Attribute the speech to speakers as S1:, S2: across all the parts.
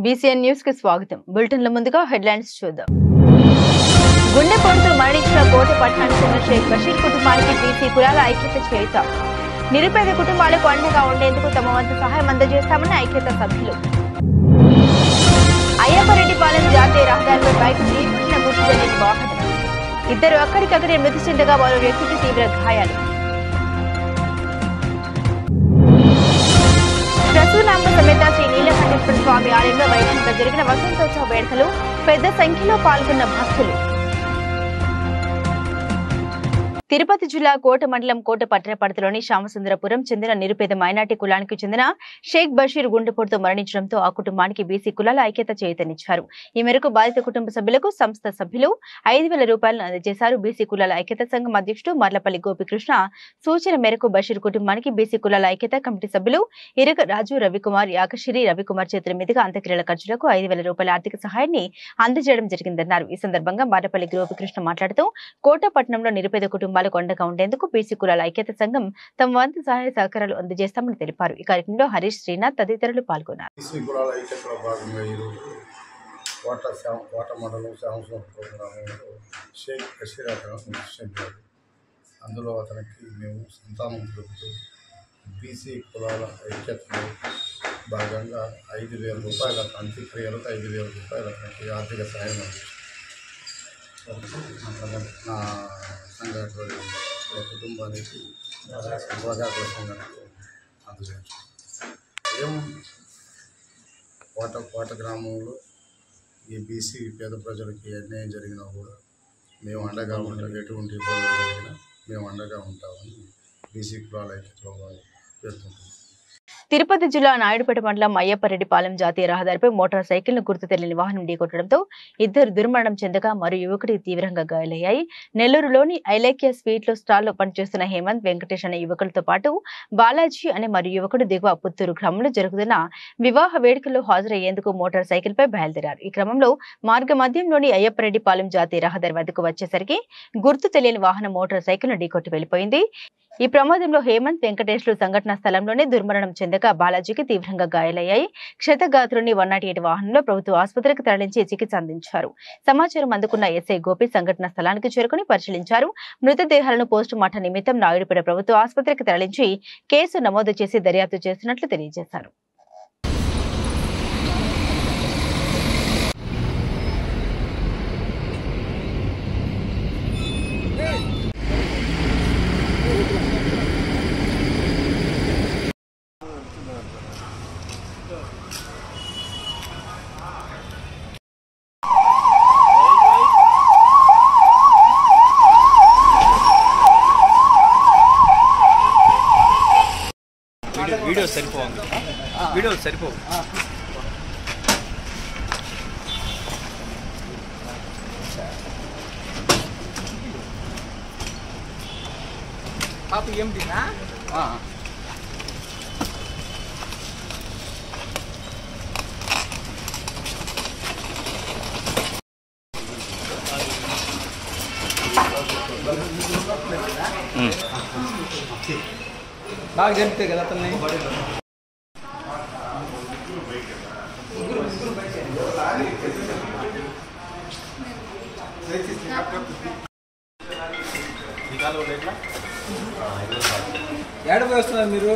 S1: BCN news కి స్వాగతం. బులెటిన్ల ముందుగా హెడ్లైన్స్ చూద్దాం. గుండెపోటుతో మరణించిన కోట పట్టణానికి చెందిన షేక్ బషీర్ కుటుంబానికి బీసీ కులాల ఐక్యత చేయుత. నిరుపేద కుటుంబాలకు అండగా ఉండేందుకు తమ వంతు సహాయం అందజేస్తామని ఐక్యత సభ్యులు. అయ్యప్పరెడ్డిపాలెం జాతీయ రహదారిపై బైక్ ఢీకొట్టిన గుర్తు తెలియని వాహనం. ఇద్దరు అక్కడికక్కడే మృతి చెందగా మరో వ్యక్తికి తీవ్ర గాయాలు. ప్రసూనాంబ సమేత శ్రీ నీలకంఠేశ్వర స్వామి ఆలయంలో వైభవంగా జరిగిన వసంతోత్సవ వేడుకలు పెద్ద సంఖ్యలో పాల్గొన్న భక్తులు. తిరుపతి జిల్లా కోట మండలం కోట పట్టణ పరిధిలోని శ్యామసుందరపురం చెందిన నిరుపేద మైనార్టీ కులానికి చెందిన షేక్ బషీర్ గుండెపోటుతో మరణించడంతో ఆ కుటుంబానికి బీసీ కులాల ఐక్యత చేయూతనిచ్చారు. ఈ మేరకు బాధిత కుటుంబ సభ్యులకు సంస్థ సభ్యులు 5,000 రూపాయలను అందజేశారు. బీసీ కులాల ఐక్యత సంఘం అధ్యక్షుడు మర్లపల్లి గోపికృష్ణ సూచన మేరకు బషీర్ కుటుంబానికి బీసీ కులాల ఐక్యత కమిటీ సభ్యులు ఇరగ రాజు రవికుమార్, యాకశ్రీ రవికుమార్ చేతుల మీదుగా అంత్యక్రియల ఖర్చులకు 5,000 రూపాయల ఆర్థిక సహాయాన్ని అందజేయడం జరిగిందన్నారు. ఈ సందర్భంగా మర్లపల్లి గోపికృష్ణ మాట్లాడుతూ కోట పట్టణంలో నిరుపేద కుటుంబాలకు అండగా ఉండేందుకు బీసీ కులాల ఐక్యత సంఘం తమ వంతు సహాయ సహకారాలు అందజేస్తామని తెలిపారు. ఈ కార్యక్రమంలో హరీష్, శ్రీనాథ్ తదితరులు పాల్గొన్నారు.
S2: బీసీ కులాల ఐక్యతలో భాగంగా ఈరోజు కోట మండలం శ్యామసుందరపురం గ్రామంలో షేక్ బషీర్ అతను చెందాడు. అందులో అతనికి మేము సంతానం దొరుకుతూ బీసీ కులాల ఐక్యతలో భాగంగా 5,000 రూపాయల అంత్యక్రియలకు 5,000 రూపాయలు అతనికి ఆర్థిక సహాయం అందించారు. నా సంఘటన కుటుంబానికి ప్రజాకుల సంఘటనకు అందజేస్తాం. కోట గ్రామంలో ఈ బీసీ పేద ప్రజలకి అన్యాయం జరిగినా కూడా మేము అండగా ఉంటాం. ఎటువంటి ఇబ్బందులు జరిగినా మేము అండగా ఉంటామని బీసీ కులాల ఐక్యతలో పేర్కొంటున్నాం.
S1: తిరుపతి జిల్లా నాయుడుపేట మండలం అయ్యప్పరెడ్డిపాలెం జాతీయ రహదారిపై మోటార్ సైకిల్ ను గుర్తు తెలియని వాహనం ఢీకొట్టడంతో ఇద్దరు దుర్మరణం చెందగా మరో యువకుడికి తీవ్రంగా గాయాలయ్యాయి. నెల్లూరులోని ఐలేఖ్య స్వీట్ లో స్టాల్లో పనిచేస్తున్న హేమంత్, వెంకటేష్ అనే యువకులతో పాటు బాలాజీ అనే మరో యువకుడు దిగువ పుత్తూరు గ్రామంలో జరుగుతున్న వివాహ వేడుకల్లో హాజరయ్యేందుకు మోటార్ సైకిల్ పై బయలుదేరారు. ఈ క్రమంలో మార్గ మధ్యంలోని అయ్యప్పరెడ్డిపాలెం జాతీయ రహదారి వద్దకు వచ్చేసరికి గుర్తు తెలియని వాహనం మోటార్ సైకిల్ ను ఢీకొట్టి వెళ్లిపోయింది. ఈ ప్రమాదంలో హేమంత్, వెంకటేష్లు సంఘటనా స్థలంలోనే దుర్మరణం చెందగా బాలాజీకి తీవ్రంగా గాయాలయ్యాయి. క్షతగాత్రుని 108 వాహనంలో ప్రభుత్వ ఆసుపత్రికి తరలించి చికిత్స అందించారు. సమాచారం అందుకున్న ఎస్ఐ గోపి సంఘటనా స్థలానికి చేరుకుని పరిశీలించారు. మృతదేహాలను పోస్టుమార్టం నిమిత్తం నాయుడుపేట ప్రభుత్వ ఆసుపత్రికి తరలించి కేసు నమోదు చేసి దర్యాప్తు చేస్తున్నట్లు తెలియజేశారు.
S3: వీడియో సరిపోవు పాప ఏం తిన్నా బాగా జరుగుతాయి కదా అతన్ని ఏడపై వస్తున్నారు మీరు?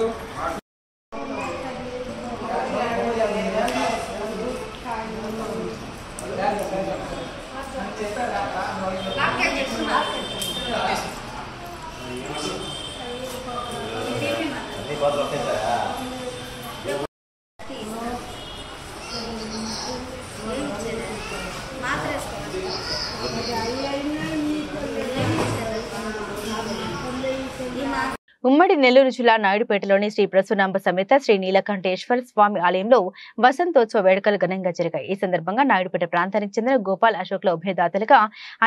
S1: ఉమ్మడి నెల్లూరు జిల్లా నాయుడుపేటలోని శ్రీ ప్రసూనాంబ సమేత శ్రీ నీలకంఠేశ్వర స్వామి ఆలయంలో వసంతోత్సవ వేడుకలు ఘనంగా జరిగాయి. ఈ సందర్భంగా నాయుడుపేట ప్రాంతానికి చెందిన గోపాల్, అశోక్ల ఉభయదాతలుగా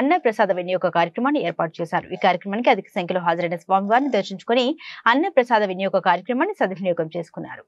S1: అన్న ప్రసాద వినియోగ కార్యక్రమాన్ని ఏర్పాటు చేశారు. ఈ కార్యక్రమానికి అధిక సంఖ్యలో హాజరైన స్వామివారిని దర్శించుకుని అన్న ప్రసాద వినియోగ కార్యక్రమాన్ని సద్వినియోగం చేసుకున్నారు.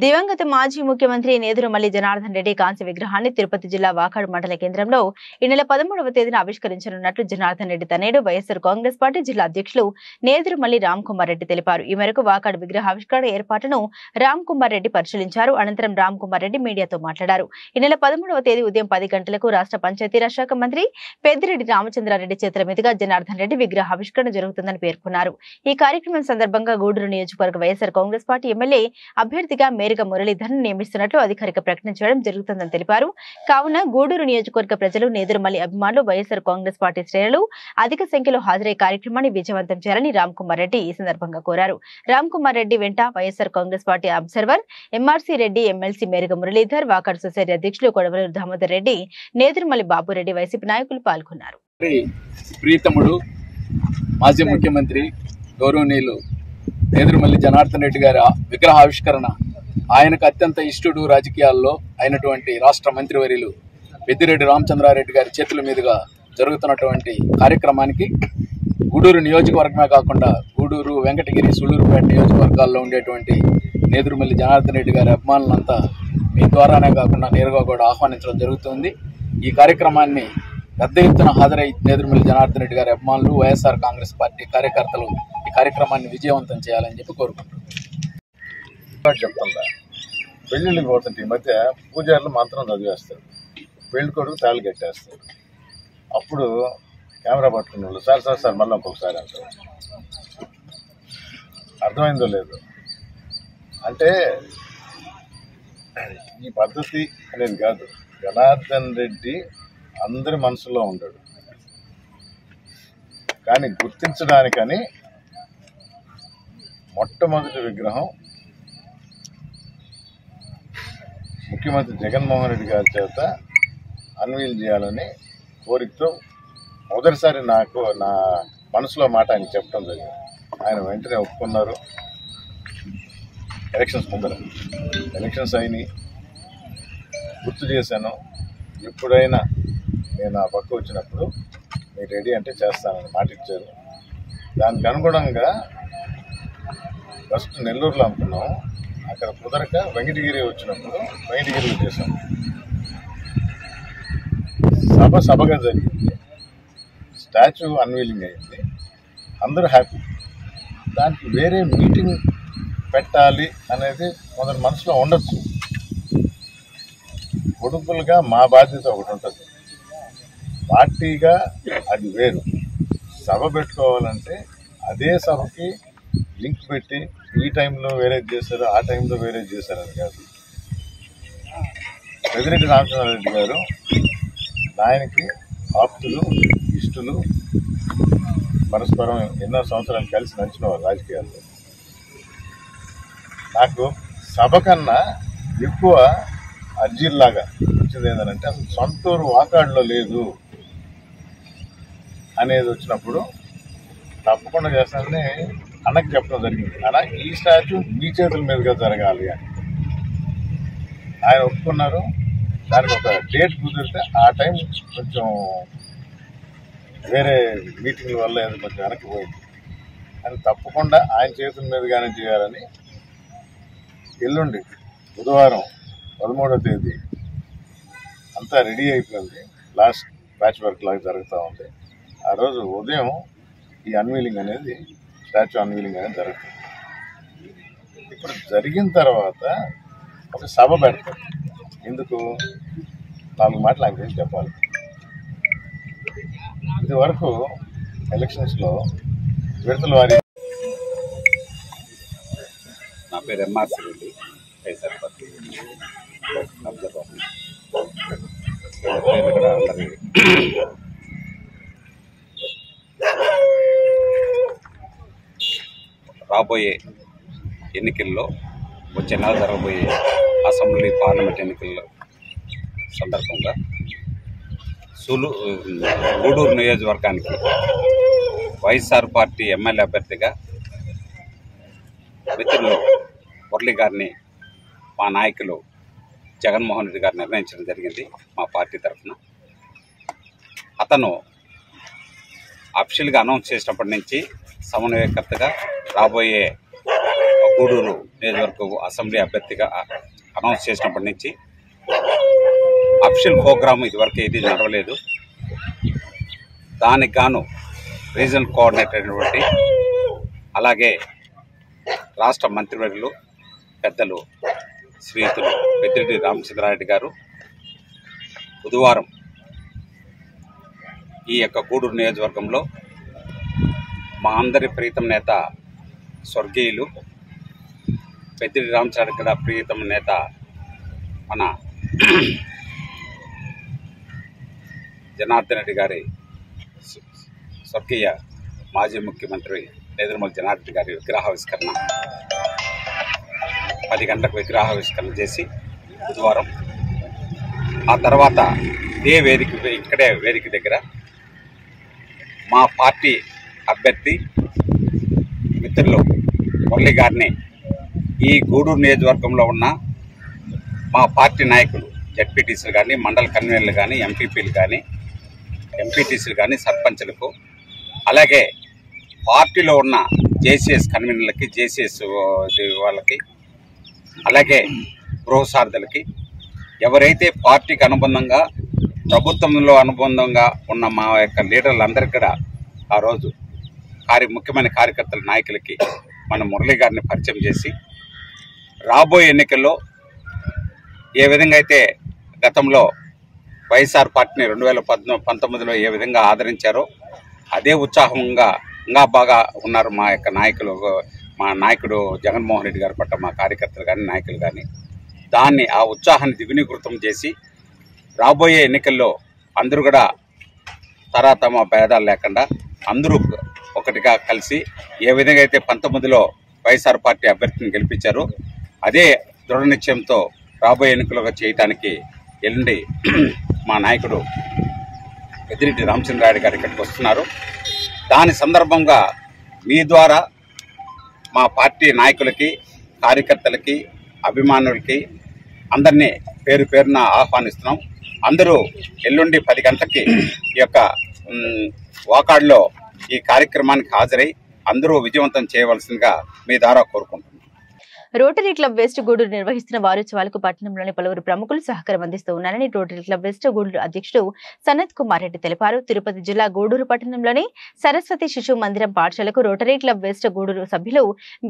S1: దివంగత మాజీ ముఖ్యమంత్రి నేదురుమల్లి జనార్దన్ రెడ్డి కాంస్య విగ్రహాన్ని తిరుపతి జిల్లా వాకాడు మండల కేంద్రంలో ఈ నెల 13వ తేదీన ఆవిష్కరించనున్నట్లు జనార్దన్ రెడ్డి తనేడు వైఎస్ఆర్ కాంగ్రెస్ పార్టీ జిల్లా అధ్యక్షులు నేదురుమల్లి రామ్ కుమార్ రెడ్డి తెలిపారు. ఈ మేరకు వాకాడు విగ్రహ ఆవిష్కరణ ఏర్పాటును రామ్ కుమార్ రెడ్డి పరిశీలించారు. అనంతరం రామ్ కుమార్ రెడ్డి మీడియాతో మాట్లాడారు. ఈ నెల 13వ తేదీ ఉదయం 10 గంటలకు రాష్ట్ర పంచాయతీరాజ్ శాఖ మంత్రి పెద్దిరెడ్డి రామచంద్రారెడ్డి చేతుల మీదుగా జనార్దన్ రెడ్డి విగ్రహ ఆవిష్కరణ జరుగుతుందని పేర్కొన్నారు. ఈ కార్యక్రమం సందర్భంగా గూడూరు నియోజకవర్గ వైఎస్ఆర్ కాంగ్రెస్ పార్టీ ఎమ్మెల్యే అభ్యర్థిగా మేరగ మురళీధర్ను నియమిస్తున్నట్లు అధికారిక ప్రకటన చేయడం జరుగుతుందని తెలిపారు. కావున గూడూరు నియోజకవర్గ ప్రజలు నేదురుమల్లి అభిమానులు వైఎస్ఆర్ కాంగ్రెస్ పార్టీ శ్రేణులు అధిక సంఖ్యలో హాజరై కార్యక్రమాన్ని విజయవంతం చేయాలని రామ్ కుమార్ రెడ్డి ఈ సందర్భంగా కోరారు. రామ్ కుమార్ రెడ్డి వెంట YSR Congress party observer MRC Reddy, MLC Merga Muralidhar, Vakadu society అధ్యక్షులు కొడవలూరు దామోదర్ రెడ్డి, నేదురుమల్లి బాబురెడ్డి, వైసీపీ నాయకులు పాల్గొన్నారు.
S3: ప్రీతముడు మాజీ ముఖ్యమంత్రి గౌరవనీయులు నేదురుమల్లి జనార్దన్ రెడ్డి గారి విగ్రహ ఆవిష్కరణ ఆయనకు అత్యంత ఇష్టడు రాజకీయాల్లో అయినటువంటి రాష్ట్ర మంత్రివర్యులు పెద్దిరెడ్డి రామచంద్రారెడ్డి గారి చేతుల మీదుగా జరుగుతున్నటువంటి కార్యక్రమానికి గూడూరు నియోజకవర్గమే కాకుండా గూడూరు, వెంకటగిరి, సుళ్లూరుపేట నియోజకవర్గాల్లో ఉండేటువంటి నేదురుమల్లి జనార్దన్ రెడ్డి గారి అభిమానులంతా మీ ద్వారానే కాకుండా నేరుగా కూడా ఆహ్వానించడం జరుగుతుంది. ఈ కార్యక్రమాన్ని పెద్ద ఎత్తున హాజరై నేదురుమల్లి జనార్దన్ రెడ్డి గారి అభిమానులు, వైఎస్ఆర్ కాంగ్రెస్ పార్టీ కార్యకర్తలు ఈ కార్యక్రమాన్ని విజయవంతం చేయాలని చెప్పి కోరుకుంటున్నారు.
S2: చెప్తుందా పెళ్ళిళ్ళకి పోతుంటే ఈ మధ్య పూజారులు మంత్రం చదివేస్తారు, పెళ్లి కొడుకు తాళి కట్టేస్తారు. అప్పుడు కెమెరా పట్టుకున్న వాళ్ళు సార్ మళ్ళీ ఇంకొకసారి అంటారు. అర్థమైందో లేదు అంటే ఈ పద్ధతి అనేది కాదు. జనార్దన్ రెడ్డి అందరి మనసులో ఉండడు, కానీ గుర్తించడానికని మొట్టమొదటి విగ్రహం ముఖ్యమంత్రి జగన్మోహన్ రెడ్డి గారి చేత అన్వీల్ చేయాలని కోరికతో మొదటిసారి నాకు నా మనసులో మాట ఆయన చెప్పడం జరిగింది. ఆయన వెంటనే ఒప్పుకున్నారు. ఎలక్షన్స్ ముందర ఎలక్షన్స్ అయినాయి, గుర్తు చేశాను. ఎప్పుడైనా నేను ఆ పక్క వచ్చినప్పుడు మీరు రెడీ అంటే చేస్తానని మాట ఇచ్చారు. దానికి అనుగుణంగా ఫస్ట్ నెల్లూరులో అనుకున్నాం, అక్కడ కుదరక వెంకటగిరి వచ్చినప్పుడు వెంకటగిరిలో చేశాం. సభగా జరిగింది, స్టాచ్యూ అన్వీలింగ్ అయింది, అందరూ హ్యాపీ. దానికి వేరే మీటింగ్ పెట్టాలి అనేది కొందరు మనసులో ఉండొచ్చు. కొడుకులుగా మా బాధ్యత ఒకటి ఉంటుంది, పార్టీగా అది వేరు. సభ పెట్టుకోవాలంటే అదే సభకి లింక్ పెట్టి ఈ టైంలో వేరేజ్ చేశారు, ఆ టైంలో వేరేజ్ చేశారని కాదు. పెద్దిరెడ్డి రామచంద్రారెడ్డి గారు ఆయనకి ఆప్తులు, ఇష్టలు, పరస్పరం ఎన్నో సంవత్సరాలు కలిసి నడిచిన వారు రాజకీయాల్లో. నాకు సభ కన్నా ఎక్కువ అర్జీల్లాగా వచ్చింది ఏంటంటే అసలు సొంతూరు వాకాడులో లేదు అనేది వచ్చినప్పుడు తప్పకుండా చేస్తానని అన్నకి చెప్పడం జరిగింది. అలా ఈ స్టాచ్యూ మీ చేతుల మీదుగా జరగాలి అని ఆయన ఒప్పుకున్నారు. దానికి ఒక డేట్ కుదిరితే ఆ టైం కొంచెం వేరే మీటింగ్ల వల్ల ఏదో కొంచెం వెనక్కిపోయింది అని తప్పకుండా ఆయన చేతుల మీదుగానే చేయాలని ఎల్లుండి బుధవారం 13వ తేదీ అంతా రెడీ అయిపోయింది. లాస్ట్ ప్యాచ్ వర్క్ లాగా జరుగుతూ ఉంది. ఆ రోజు ఉదయం ఈ అన్వీలింగ్ అనేది, స్టాచ్యూ అన్వీలింగ్ అనేది జరుగుతుంది. ఇప్పుడు జరిగిన తర్వాత ఒక సభ పెడతారు. ఎందుకు 4 మాటలు ఆయన గురించి చెప్పాలి. ఇది వరకు ఎలక్షన్స్లో విడతల వారి
S4: నా పేరు ఎంఆర్సీ రెడ్డి. అబ్జర్వర్ పేర్లు కూడా అందరికీ రాబోయే ఎన్నికల్లో వచ్చే నెల జరగబోయే అసెంబ్లీ పార్లమెంట్ ఎన్నికల సందర్భంగా గూడూరు నియోజకవర్గానికి వైఎస్ఆర్ పార్టీ ఎమ్మెల్యే అభ్యర్థిగా మిత్రులు మురళి గారిని మా నాయకులు జగన్మోహన్ రెడ్డి గారు నిర్ణయించడం జరిగింది మా పార్టీ తరఫున. అతను అఫీషియల్గా అనౌన్స్ చేసినప్పటి నుంచి సమన్వయకర్తగా రాబోయే గూడూరు నియోజకవర్గ అసెంబ్లీ అభ్యర్థిగా అనౌన్స్ చేసినప్పటి నుంచి అఫీషియల్ ప్రోగ్రామ్ ఇదివరకు ఏది నడవలేదు. దానికి గాను రీజనల్ కోఆర్డినేటర్ అయినటువంటి అలాగే రాష్ట్ర మంత్రివర్యులు పెద్దలు శ్రీయుతులు పెద్దిరెడ్డి రామచంద్రారెడ్డి గారు బుధవారం ఈ యొక్క గూడూరు నియోజకవర్గంలో మా అందరి ప్రీతం నేత స్వర్గీయులు పెద్దిరెడ్డి రామచంద్రారెడ్డి గారి ప్రీతం నేత మన జనార్దన్ రెడ్డి గారి స్వర్గీయ మాజీ ముఖ్యమంత్రి నేదురుమల్లి జనార్దన్ రెడ్డి గారి విగ్రహావిష్కరణ 10 గంటలకు విగ్రహావిష్కరణ చేసి బుధవారం ఆ తర్వాత ఇదే వేదిక దగ్గర మా పార్టీ అభ్యర్థి మిత్రులు మురళి గారిని ఈ గూడూరు నియోజకవర్గంలో ఉన్న మా పార్టీ నాయకులు జడ్పీటీసీలు కానీ మండల కన్వీనర్లు కానీ ఎంపీపీలు కానీ ఎంపీటీసీలు కానీ సర్పంచ్లకు అలాగే పార్టీలో ఉన్న జేసీఎస్ కన్వీనర్లకి జేసీఎస్ వాళ్ళకి అలాగే గృహసారథులకి ఎవరైతే పార్టీకి అనుబంధంగా ప్రభుత్వంలో అనుబంధంగా ఉన్న మా యొక్క లీడర్లందరికీ కూడా ఆ రోజు ముఖ్యమైన కార్యకర్తల నాయకులకి మన మురళి గారిని పరిచయం చేసి రాబోయే ఎన్నికల్లో ఏ విధంగా అయితే గతంలో వైఎస్ఆర్ పార్టీని 2019లో ఏ విధంగా ఆదరించారో అదే ఉత్సాహంగా ఇంకా బాగా ఉన్నారు మా యొక్క నాయకులు. మా నాయకుడు జగన్మోహన్ రెడ్డి గారి పట్ల మా కార్యకర్తలు కానీ నాయకులు కానీ దాన్ని ఆ ఉత్సాహాన్ని ద్విగుణీకృతం చేసి రాబోయే ఎన్నికల్లో అందరూ కూడా తమ భేదాలు లేకుండా అందరూ ఒకటిగా కలిసి ఏ విధంగా అయితే 19లో వైఎస్ఆర్ పార్టీ అభ్యర్థిని గెలిపించారో అదే దృఢ నిశ్చయంతో రాబోయే ఎన్నికలుగా చేయటానికి ఎల్లుండి మా నాయకుడు పెద్దిరెడ్డి రామచంద్రారెడ్డి గారు ఇక్కడికి వస్తున్నారు. దాని సందర్భంగా మీ ద్వారా మా పార్టీ నాయకులకి కార్యకర్తలకి అభిమానులకి అందరినీ పేరు పేరున ఆహ్వానిస్తున్నాం. అందరూ ఎల్లుండి 10 గంటలకి ఈ యొక్క వాకాడ్లో ఈ కార్యక్రమానికి హాజరై అందరూ విజయవంతం చేయవలసిందిగా మీ ద్వారా కోరుకుంటున్నాం.
S1: రోటరీ క్లబ్ వెస్ట్ గూడూరు నిర్వహిస్తున్న వారోత్సవాలకు పట్టణంలోని పలువురు ప్రముఖులు సహకారం అందిస్తూ ఉన్నారని రోటరీ క్లబ్ వెస్ట్ గూడూరు అధ్యక్షుడు సనత్ కుమార్ రెడ్డి తెలిపారు. తిరుపతి జిల్లా గూడూరు పట్టణంలోని సరస్వతి శిశు మందిరం పాఠశాలకు రోటరీ క్లబ్ వెస్ట్ గూడూరు సభ్యులు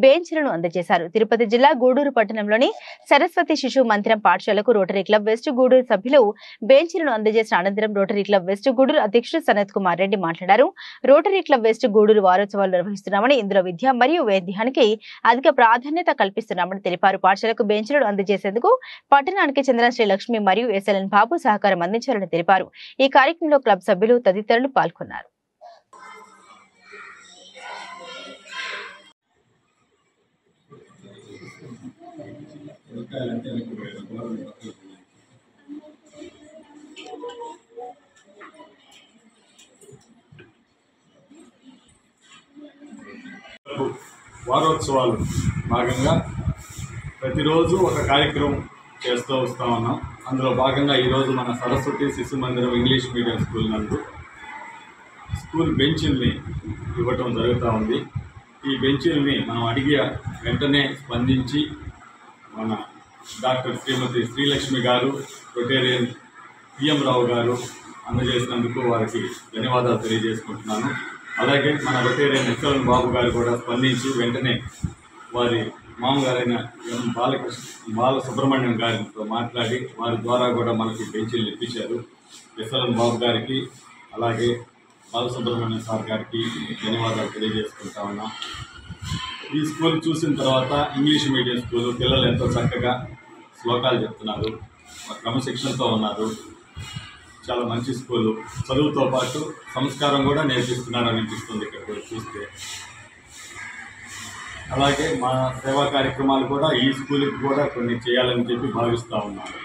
S1: బెంచ్లను అందజేశారు. తిరుపతి జిల్లా గూడూరు పట్టణంలోని సరస్వతి శిశు మందిరం పాఠశాలకు రోటరీ క్లబ్ వెస్ట్ గూడూరు సభ్యులు బెంచ్లను అందజేసిన అనంతరం రోటరీ క్లబ్ వెస్ట్ గూడూరు అధ్యక్షుడు సనత్ కుమార్ రెడ్డి మాట్లాడారు. రోటరీ క్లబ్ వెస్ట్ గూడూరు వారోత్సవాలు నిర్వహిస్తున్నామని ఇందులో విద్య మరియు వైద్యానికి అధిక ప్రాధాన్యత కల్పిస్తున్నారు తెలిపారు. పాఠశాలకు బెంచ్లను అందజేసేందుకు పట్టణానికి చెందిన శ్రీ లక్ష్మి మరియు ఎస్ఎల్ఎన్ బాబు సహకారం అందించారని తెలిపారు. ఈ కార్యక్రమంలో క్లబ్ సభ్యులు తదితరులు పాల్గొన్నారు.
S5: వారోత్సవాలు భాగంగా ప్రతిరోజు ఒక కార్యక్రమం చేస్తూ వస్తూ ఉన్నాం. అందులో భాగంగా ఈరోజు మన సరస్వతి శిశు మందిరం ఇంగ్లీష్ మీడియం స్కూల్ నందు స్కూల్ బెంచ్ల్ని ఇవ్వటం జరుగుతూ ఉంది. ఈ బెంచ్ల్ని మనం అడిగి వెంటనే స్పందించి మన డాక్టర్ శ్రీమతి శ్రీలక్ష్మి గారు, రొటేరియన్ పిఎం రావు గారు అందజేసినందుకు వారికి ధన్యవాదాలు తెలియజేసుకుంటున్నాను. అలాగే మన రొటేరియన్ ఎస్ఎల్ఎన్ బాబు గారు కూడా స్పందించి వెంటనే వారి మామగారైన బాలసుబ్రహ్మణ్యం గారితో మాట్లాడి వారి ద్వారా కూడా మనకి బెంచీలు ఇప్పించారు. ఎస్ఎల్ఎన్ బాబు గారికి అలాగే బాలసుబ్రహ్మణ్యం సార్ గారికి ధన్యవాదాలు తెలియజేసుకుంటా ఉన్నాం. ఈ స్కూల్ చూసిన తర్వాత ఇంగ్లీష్ మీడియం స్కూలు పిల్లలు ఎంతో చక్కగా శ్లోకాలు చెప్తున్నారు. క్రమశిక్షణతో ఉన్నారు. చాలా మంచి స్కూలు, చదువుతో పాటు సంస్కారం కూడా నేర్పిస్తున్నారు అనిపిస్తుంది ఇక్కడ చూస్తే. అలాగే మా సేవా కార్యక్రమాలు కూడా ఈ స్కూల్కి కూడా కొన్ని చేయాలని చెప్పి భావిస్తూ ఉన్నాను.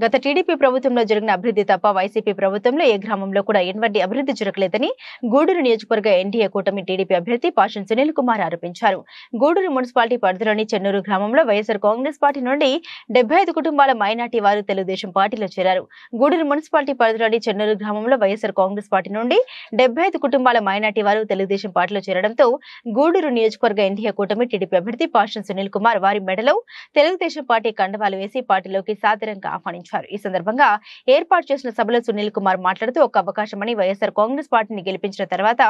S1: గత టీడీపీ ప్రభుత్వంలో జరిగిన అభివృద్ధి తప్ప వైసీపీ ప్రభుత్వంలో ఏ గ్రామంలో కూడా ఎటువంటి అభివృద్ధి జరగలేదని గూడూరు నియోజకవర్గ ఎన్డీఏ కూటమి టీడీపీ అభ్యర్థి పాషన్ సునీల్ కుమార్ ఆరోపించారు. గూడూరు మున్సిపాలిటీ పరిధిలోని చెన్నూరు గ్రామంలో వైఎస్ఆర్ కాంగ్రెస్ పార్టీ నుండి 75 కుటుంబాల మైనార్టీ వారు తెలుగుదేశం పార్టీలో చేరారు. గూడూరు మున్సిపాలిటీ పరిధిలోని చెన్నూరు గ్రామంలో వైఎస్ఆర్ కాంగ్రెస్ పార్టీ నుండి 75 కుటుంబాల మైనార్టీ వారు తెలుగుదేశం పార్టీలో చేరడంతో గూడూరు నియోజకవర్గ ఎన్డీఏ కూటమి టీడీపీ అభ్యర్థి పాషన్ సునీల్ కుమార్ వారి మెడలో తెలుగుదేశం పార్టీ కండవాలు వేసి పార్టీలోకి సాదరంగా ఆహ్వానించారు. ఈ సందర్భంగా ఏర్పాటు చేసిన సభలో సునీల్ కుమార్ మాట్లాడుతూ ఒక అవకాశమని వైఎస్ఆర్ కాంగ్రెస్ పార్టీని గెలిపించిన తర్వాత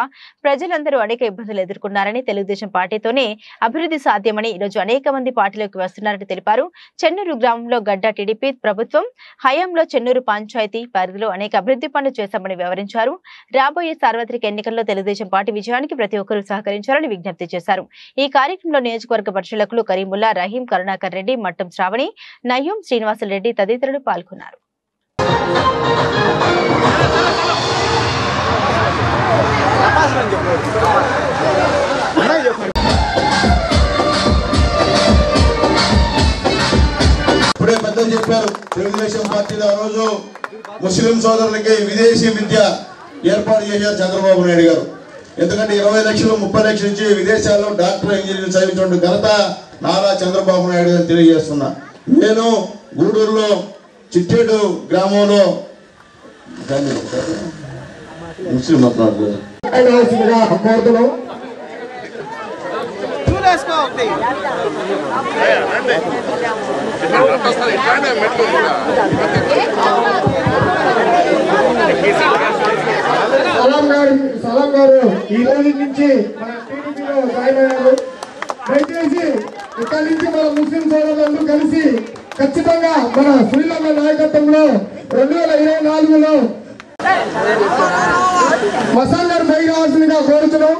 S1: ప్రజలందరూ అనేక ఇబ్బందులు ఎదుర్కొన్నారని, తెలుగుదేశం పార్టీతోనే అభివృద్ధి సాధ్యమని ఈరోజు అనేక మంది పార్టీలోకి వస్తున్నారని తెలిపారు. చెన్నూరు గ్రామంలో గడ్డ టీడీపీ ప్రభుత్వం హయాంలో చెన్నూరు పంచాయతీ పరిధిలో అనేక అభివృద్ధి పనులు చేశామని వివరించారు. రాబోయే సార్వత్రిక ఎన్నికల్లో తెలుగుదేశం పార్టీ విజయానికి ప్రతి ఒక్కరూ సహకరించాలని విజ్ఞప్తి చేశారు. ఈ కార్యక్రమంలో నియోజకవర్గ పరిశీలకులు కరీముల్లా, రహీం, కరుణాకర్ రెడ్డి, మట్టం శ్రావణి, నయ్యం, శ్రీనివాసరెడ్డి తదితరులు పాల్గొన్నారు.
S6: ఇప్పుడే పెద్దలు చెప్పారు, తెలుగుదేశం పార్టీలో ఆ రోజు ముస్లిం సోదరులకి విదేశీ విద్య ఏర్పాటు చేశారు చంద్రబాబు నాయుడు గారు. ఎందుకంటే 20 లక్షలు 30 లక్షలు ఇచ్చి విదేశాల్లో డాక్టర్, ఇంజనీరింగ్ చదివించిన ఘనత నారా చంద్రబాబు నాయుడు గారిని తెలియజేస్తున్నా. నేను గూడూరులో చిట్టేడు గ్రామంలో ముస్లిం
S7: సలాం గారు ఈ రోజు నుంచి మన టీడీపీలో జాయిన్ అయ్యారు. దయచేసి ఇక్కడి నుంచి మన ముస్లిం సోదరులందరూ కలిసి ఖచ్చితంగా మన సునీలమ్మ నాయకత్వంలో 2024లో మసాన్ గారు పైకి రావాల్సిందిగా కోరుతున్నాం.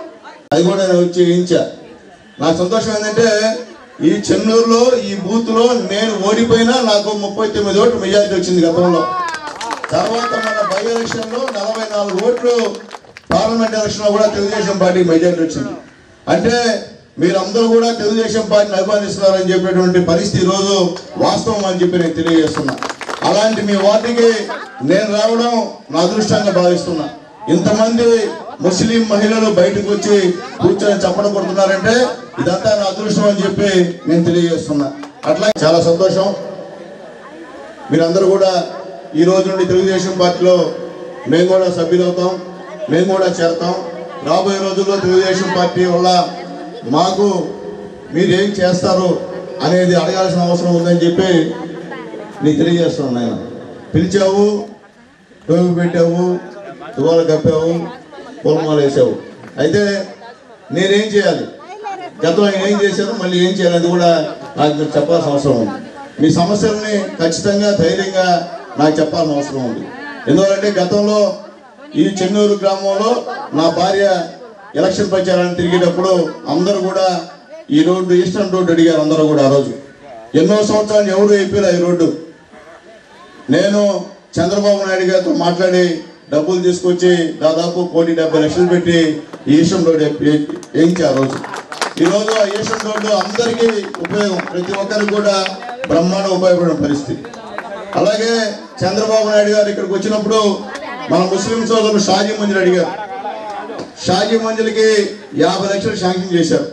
S6: అది కూడా నేను వచ్చి వేయించా. నా సంతోషం ఏంటంటే ఈ చెన్నూరులో ఈ బూత్ లో నేను ఓడిపోయినా నాకు 39 ఓట్లు మెజారిటీ వచ్చింది గతంలో. తర్వాత మన బై ఎలక్షన్ లో 44 ఓట్లు, పార్లమెంట్ ఎలక్షన్ లో కూడా తెలుగుదేశం పార్టీ మెజారిటీ వచ్చింది. అంటే మీరందరూ కూడా తెలుగుదేశం పార్టీని అభిమానిస్తున్నారని చెప్పేటువంటి పరిస్థితి ఈరోజు వాస్తవం అని చెప్పి నేను తెలియజేస్తున్నా. అలాంటి మీ వార్డుకి నేను రావడం నా అదృష్టంగా భావిస్తున్నా. ఇంతమంది ముస్లిం మహిళలు బయటకు వచ్చి కూర్చొని చప్పట కొడుతున్నారంటే ఇదంతా నా అదృష్టం అని చెప్పి నేను తెలియజేస్తున్నా. అట్లా చాలా సంతోషం. మీరందరూ కూడా ఈ రోజు నుండి తెలుగుదేశం పార్టీలో మేము కూడా సభ్యులవుతాం, మేము కూడా చేరతాం. రాబోయే రోజుల్లో తెలుగుదేశం పార్టీ వల్ల మాకు మీరేం చేస్తారు అనేది అడగాల్సిన అవసరం ఉందని చెప్పి నీకు తెలియజేస్తున్నాను. ఆయన పిలిచావు, టోపి పెట్టావు, తువాలు కప్పావు, పొలమాలు వేసావు. అయితే నేనేం చేయాలి, గతంలో ఏం చేశాను, మళ్ళీ ఏం చేయాలి అది కూడా నాకు మీరు చెప్పాల్సిన అవసరం ఉంది. మీ సమస్యల్ని ఖచ్చితంగా ధైర్యంగా నాకు చెప్పాల్సిన అవసరం ఉంది. ఎందుకంటే గతంలో ఈ చెన్నూరు గ్రామంలో నా భార్య ఎలక్షన్ ప్రచారాన్ని తిరిగేటప్పుడు అందరూ కూడా ఈ రోడ్డు ఈస్టర్న్ రోడ్డు అడిగారు. అందరూ కూడా ఆ రోజు ఎన్నో సంవత్సరాలు ఎవరు అయిపోయారు ఈ రోడ్డు. నేను చంద్రబాబు నాయుడు గారితో మాట్లాడి డబ్బులు తీసుకొచ్చి దాదాపు 1,70 లక్షలు పెట్టి ఈస్టర్న్ రోడ్డు వేయించి ఆ రోజు. ఈరోజు ఆ ఈస్టర్న్ రోడ్డు అందరికీ ఉపయోగం, ప్రతి ఒక్కరికి కూడా బ్రహ్మాండ ఉపయోగపడిన పరిస్థితి. అలాగే చంద్రబాబు నాయుడు గారు ఇక్కడికి వచ్చినప్పుడు మన ముస్లిం సోదరులు షాజీ మంజిల్ అడిగారు. షాజీ మంజిల్కి 50 లక్షలు శాంక్షన్ చేశారు.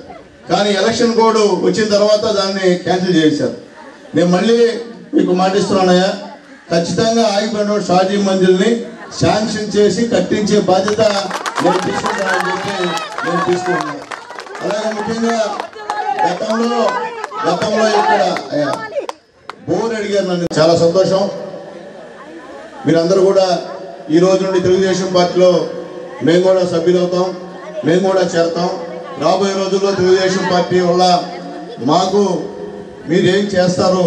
S6: కానీ ఎలక్షన్ కోడ్ వచ్చిన తర్వాత దాన్ని క్యాన్సిల్ చేశారు. నేను మళ్ళీ మీకు మాటిస్తున్నానయ్యా, ఖచ్చితంగా ఆగిపోయిన షాజీ మంజిల్ని శాంక్షన్ చేసి కట్టించే బాధ్యత నేను తీసుకుంటానని చెప్పి నేను తీసుకున్నాను. అలాగే ముఖ్యంగా గతంలో ఇక్కడ బోర్ అడిగారు నన్ను. చాలా సంతోషం. మీరందరూ కూడా ఈ రోజు నుండి తెలుగుదేశం పార్టీలో మేము కూడా సభ్యులవుతాం, మేము కూడా చేరతాం. రాబోయే రోజుల్లో తెలుగుదేశం పార్టీ వల్ల మాకు మీరేం చేస్తారు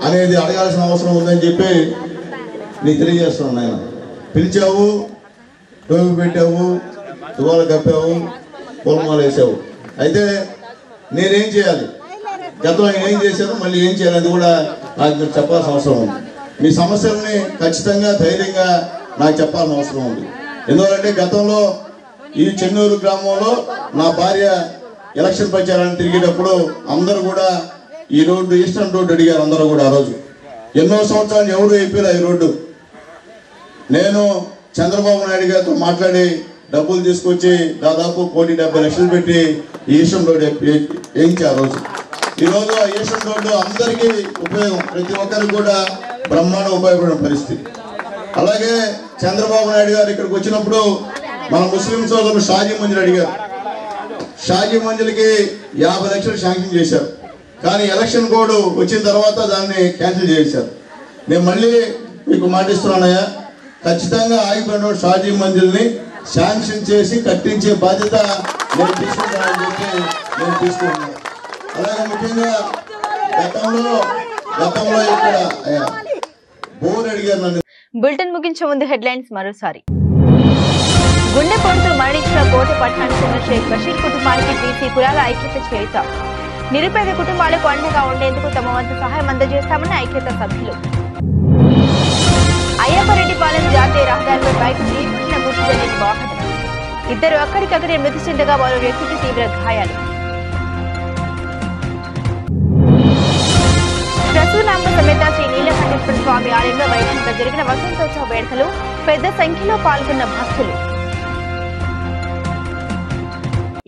S6: అనేది అడగాల్సిన అవసరం ఉందని చెప్పి నీకు తెలియజేస్తున్నాను. ఆయన పిలిచావు, టోపి పెట్టావు, తువాలు కప్పావు, పొలమాలు వేసావు. అయితే నేనేం చేయాలి, గతంలో ఏం చేశాను, మళ్ళీ ఏం చేయాలి అది కూడా నాకు మీరు చెప్పాల్సిన అవసరం ఉంది. మీ సమస్యల్ని ఖచ్చితంగా ధైర్యంగా నాకు చెప్పాల్సిన అవసరం ఉంది. ఎందుకంటే గతంలో ఈ చెన్నూరు గ్రామంలో నా భార్య ఎలక్షన్ ప్రచారాన్ని తిరిగేటప్పుడు అందరూ కూడా ఈ రోడ్డు ఈస్టర్న్ రోడ్డు అడిగారు. అందరూ కూడా ఆ రోజు ఎన్నో సంవత్సరాలు ఎవరు అయిపోయినా ఈ రోడ్డు నేను చంద్రబాబు నాయుడు గారితో మాట్లాడి డబ్బులు తీసుకొచ్చి దాదాపు 1,70,00,000 పెట్టి ఈస్టర్న్ రోడ్డు వేయించారు ఆ రోజు. ఈరోజు ఆ ఈస్టర్న్ రోడ్డు అందరికీ ఉపయోగం, ప్రతి ఒక్కరికి కూడా బ్రహ్మాండ ఉపయోగపడిన పరిస్థితి. అలాగే చంద్రబాబు నాయుడు గారు ఇక్కడికి వచ్చినప్పుడు మన ముస్లిం సోదరులు షాజీ మంజిల్ అడిగారు. షాజీ మంజిల్కి 50 లక్షలు శాంక్షన్ చేశారు. కానీ ఎలక్షన్ కోడ్ వచ్చిన తర్వాత దాన్ని క్యాన్సిల్ చేశారు. నేను మళ్ళీ మీకు మాటిస్తున్నానయ్యా, ఖచ్చితంగా ఆగిపోయిన షాజీ మంజిల్ని శాంక్షన్ చేసి కట్టించే బాధ్యత నేను తీసుకుంటానని చెప్పి నేను తీసుకున్నాను. అలాగే ముఖ్యంగా గతంలో ఇక్కడ బోర్ అడిగారు నన్ను.
S1: బులెటిన్ ముగించే ముందు హెడ్లైన్స్ మరోసారి. గుండెపోటుతో మరణించిన కోట పట్టణానికి చెందిన షేక్ బషీర్ కుటుంబానికి బీసీ కులాల ఐక్యత చేయుత. నిరుపేద కుటుంబాలకు అండగా ఉండేందుకు తమ వంతు సహాయం అందజేస్తామని ఐక్యత సభ్యులు. అయ్యప్పరెడ్డిపాలెం జాతీయ రహదారిపై బైక్ ఢీకొట్టిన గుర్తు తెలియని వాహనం. ఇద్దరు అక్కడికక్కడే మృతి చెందగా మరో వ్యక్తికి తీవ్ర గాయాలు. ప్రసూనాంబ సమేత శ్రీ నీలకంఠేశ్వర స్వామి ఆలయంలో వైభవంగా జరిగిన వసంతోత్సవ వేడుకలు, పెద్ద సంఖ్యలో పాల్గొన్న భక్తులు.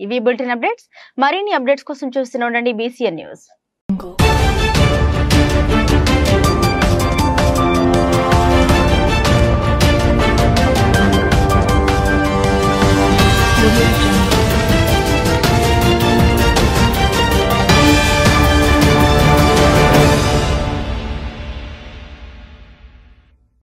S1: ఇవి బులెటిన్ అప్డేట్స్. మరిన్ని అప్డేట్స్ కోసం చూస్తూనే ఉండండి BCN న్యూస్.